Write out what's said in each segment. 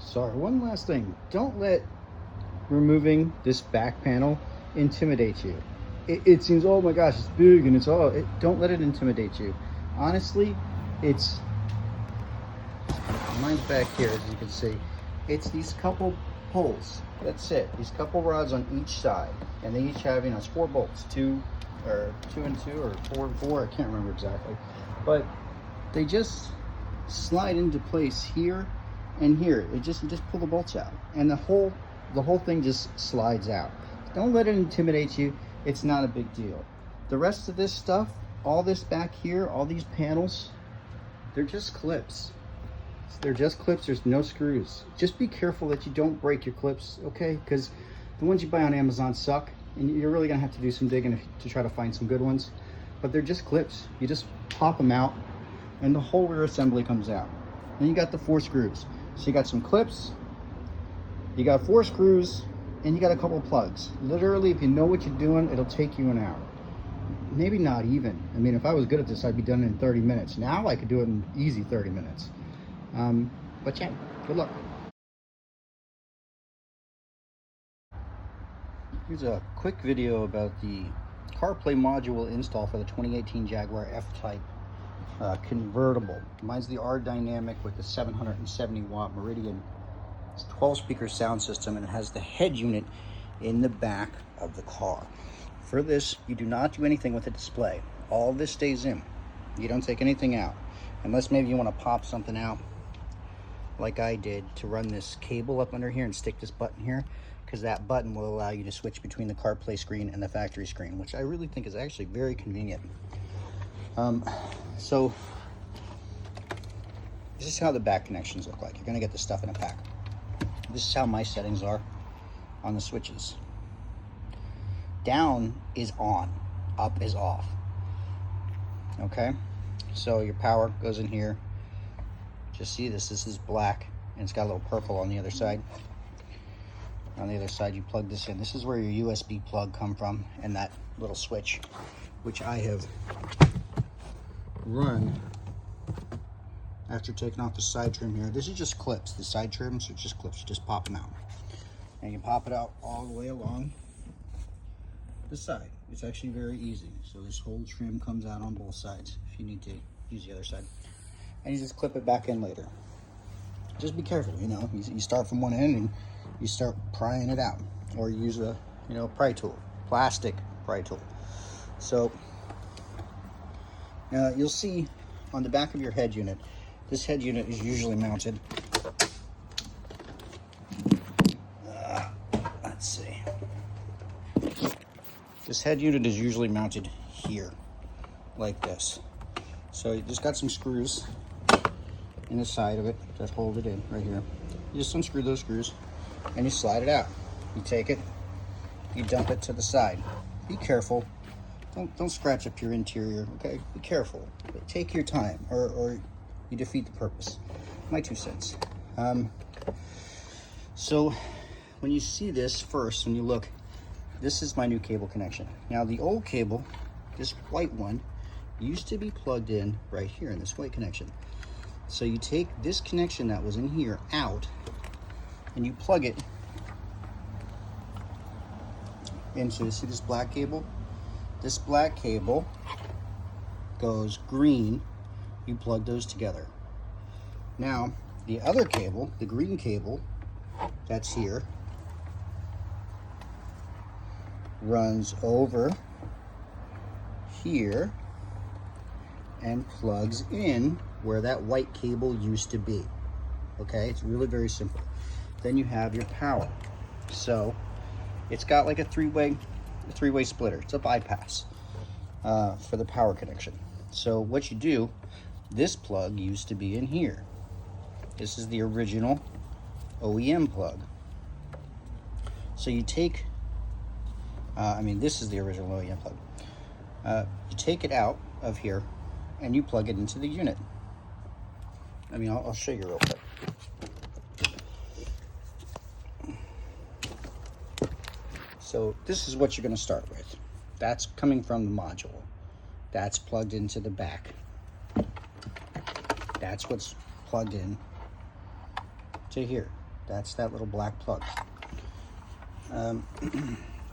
Sorry, one last thing. Don't let removing this back panel intimidate you. It seems, oh my gosh, it's big and it's all, don't let it intimidate you. Honestly, it's, mine's back here, as you can see. It's these couple holes, that's it. These couple rods on each side, and they each have, it's 4 bolts, 2 and 2, or 4 and 4, I can't remember exactly. But they just slide into place here and here. You just pull the bolts out, and the whole thing just slides out. Don't let it intimidate you. It's not a big deal. The rest of this stuff, all this back here, all these panels, they're just clips. They're just clips. There's no screws. Just be careful that you don't break your clips, okay? Because the ones you buy on Amazon suck, and you're really gonna have to do some digging to try to find some good ones. But they're just clips. You just pop them out, and the whole rear assembly comes out. Then you got the 4 screws. So you got some clips, you got 4 screws, and you got a couple of plugs. Literally, if you know what you're doing, it'll take you an hour. Maybe not even. I mean, if I was good at this, I'd be done in 30 minutes. Now I could do it in easy 30 minutes. But yeah, good luck. Here's a quick video about the CarPlay module install for the 2018 Jaguar F Type convertible. Mine's the R Dynamic with the 770 watt Meridian. It's a 12 speaker sound system, and it has the head unit in the back of the car. For this, you do not do anything with the display. All this stays in. You don't take anything out, unless maybe you want to pop something out like I did to run this cable up under here and stick this button here, because that button will allow you to switch between the CarPlay screen and the factory screen, which I really think is actually very convenient. So this is how the back connections look like. You're going to get this stuff in a pack. This is how my settings are on the switches. Down is on, up is off. Okay, so your power goes in here. Just see this is black, and it's got a little purple on the other side. On the other side, you plug this in. This is where your USB plug come from, and that little switch, which I have run after taking off the side trim here. This is just clips. The side trims are just clips. You just pop them out, and you pop it out all the way along the side. It's actually very easy. So this whole trim comes out on both sides if you need to use the other side, and you just clip it back in later. Just be careful, you start from one end and you start prying it out, or use a pry tool, plastic pry tool. So now you'll see on the back of your head unit, this head unit is usually mounted, let's see, this head unit is usually mounted here like this. So you just got some screws in the side of it that hold it in right here. You just unscrew those screws and you slide it out. You take it, you dump it to the side. Be careful. Don't scratch up your interior, okay? Be careful. Take your time, or you defeat the purpose. My 2 cents. So when you see this first, when you look, this is my new cable connection. Now the old cable, this white one, used to be plugged in right here in this white connection. So you take this connection that was in here out, and you plug it into, see this black cable? This black cable goes green. You plug those together. Now, the other cable, the green cable that's here, runs over here and plugs in where that white cable used to be. Okay, it's really very simple. Then you have your power. So it's got like a three-way splitter. It's a bypass for the power connection. So what you do, this plug used to be in here. This is the original OEM plug. So you take, this is the original OEM plug. You take it out of here and you plug it into the unit. I'll show you real quick. So this is what you're going to start with. That's coming from the module. That's plugged into the back. That's what's plugged in to here. That's that little black plug.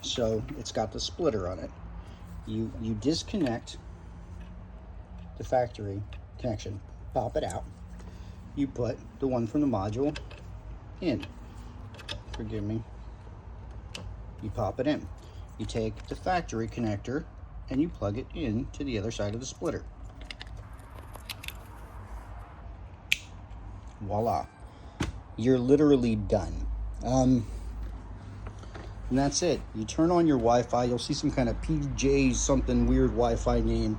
So it's got the splitter on it. You disconnect the factory connection, pop it out. You put the one from the module in. Forgive me. You pop it in. You take the factory connector and you plug it in to the other side of the splitter. Voila. You're literally done. And that's it. You turn on your Wi-Fi, you'll see some kind of PJ something weird Wi-Fi name,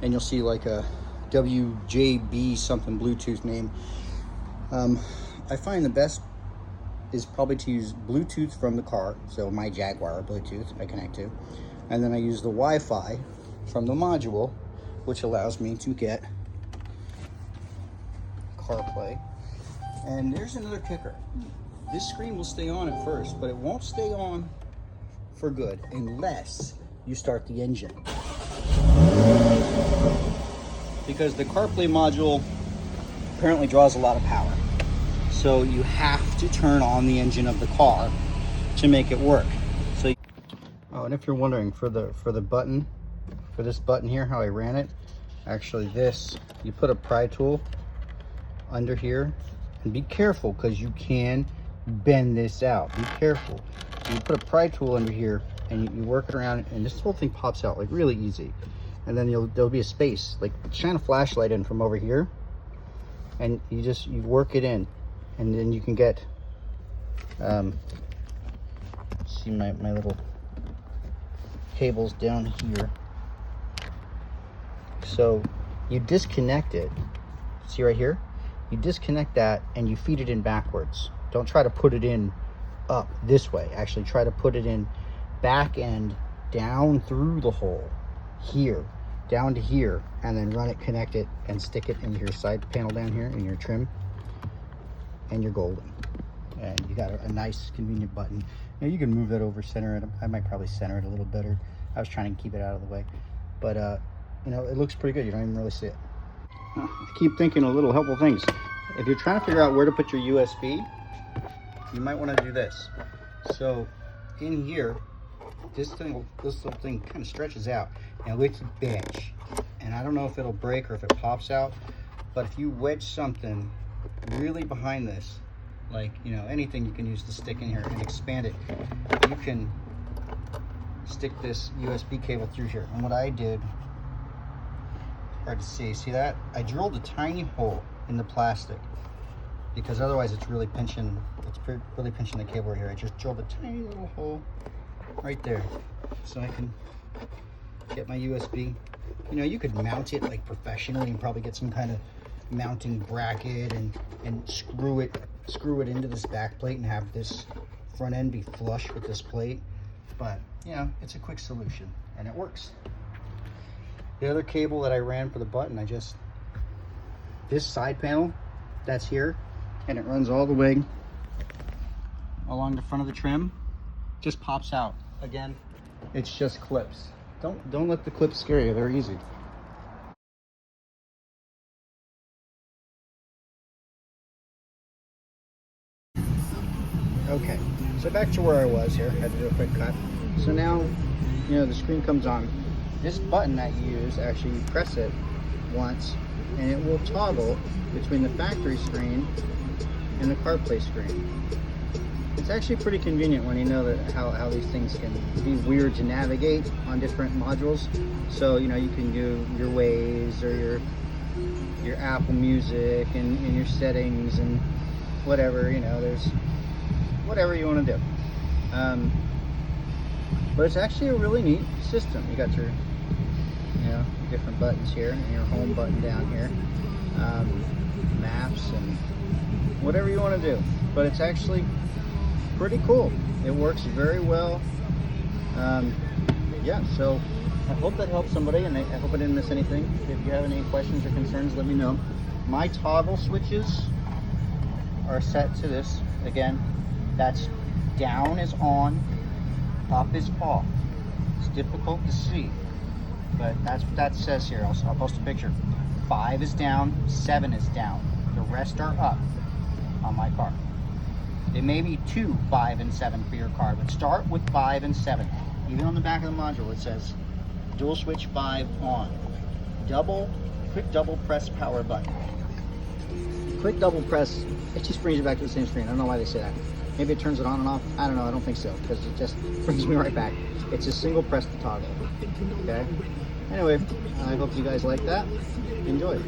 and you'll see like a WJB something Bluetooth name. I find the best is probably to use Bluetooth from the car, so my Jaguar Bluetooth I connect to, and then I use the Wi-Fi from the module, which allows me to get CarPlay. And there's another kicker. This screen will stay on at first, but it won't stay on for good unless you start the engine. Because the CarPlay module apparently draws a lot of power. So you have to turn on the engine of the car to make it work. So, oh, and if you're wondering for the button, for this button here, how I ran it, actually this, you put a pry tool under here, and be careful because you can bend this out. Be careful. So you put a pry tool under here and you work it around, and this whole thing pops out like really easy. And then there'll be a space, like shine a flashlight in from over here, and you work it in, and then you can get see my little cables down here. So you disconnect it, see right here, you disconnect that and you feed it in backwards. Don't try to put it in up this way. Actually try to put it in back end down through the hole here, down to here, and then run it, connect it, and stick it in your side panel down here in your trim, and you're golden. And you got a nice convenient button. Now you can move that over, center it. I might probably center it a little better. I was trying to keep it out of the way, but you know, it looks pretty good. You don't even really see it. I keep thinking of little helpful things. If you're trying to figure out where to put your USB, you might want to do this. So in here, this little thing kind of stretches out, and it's a bench. And I don't know if it'll break or if it pops out, but if you wedge something really behind this, like, you know, anything you can use to stick in here and expand it, you can stick this USB cable through here. And what I did, hard to see that? I drilled a tiny hole in the plastic because otherwise it's really pinching, really pinching the cable here. I just drilled a tiny little hole right there so I can get my USB. You know, you could mount it like professionally and probably get some kind of mounting bracket and screw it into this back plate and have this front end be flush with this plate. But, you know, it's a quick solution and it works. The other cable that I ran for the button, this side panel that's here, and it runs all the way along the front of the trim, just pops out. Again, it's just clips. Don't let the clips scare you, they're easy. Okay, so back to where I was here. Had to do a quick cut. So now, you know, the screen comes on. This button that you use, actually you press it once and it will toggle between the factory screen and the CarPlay screen. It's actually pretty convenient when you know that how these things can be weird to navigate on different modules. So, you know, you can do your Waze or your Apple Music and your settings and whatever, you know, there's whatever you want to do. But it's actually a really neat system. You got your, you know, different buttons here, and your home button down here, maps and whatever you want to do. But it's actually pretty cool. It works very well. Yeah, so I hope that helps somebody, and I hope I didn't miss anything. If you have any questions or concerns, let me know. My toggle switches are set to this. Again, that's down is on, up is off. It's difficult to see, but that's what that says here. I'll post a picture. 5 is down, 7 is down. The rest are up on my car. There may be 2 5 and 7 for your car, but start with 5 and 7. Even on the back of the module, it says dual switch 5 on. Quick double press power button. Quick double press, it just brings you back to the same screen. I don't know why they say that. Maybe it turns it on and off. I don't know. I don't think so, because it just brings me right back. It's a single press to toggle. Okay. Anyway, I hope you guys like that. Enjoy.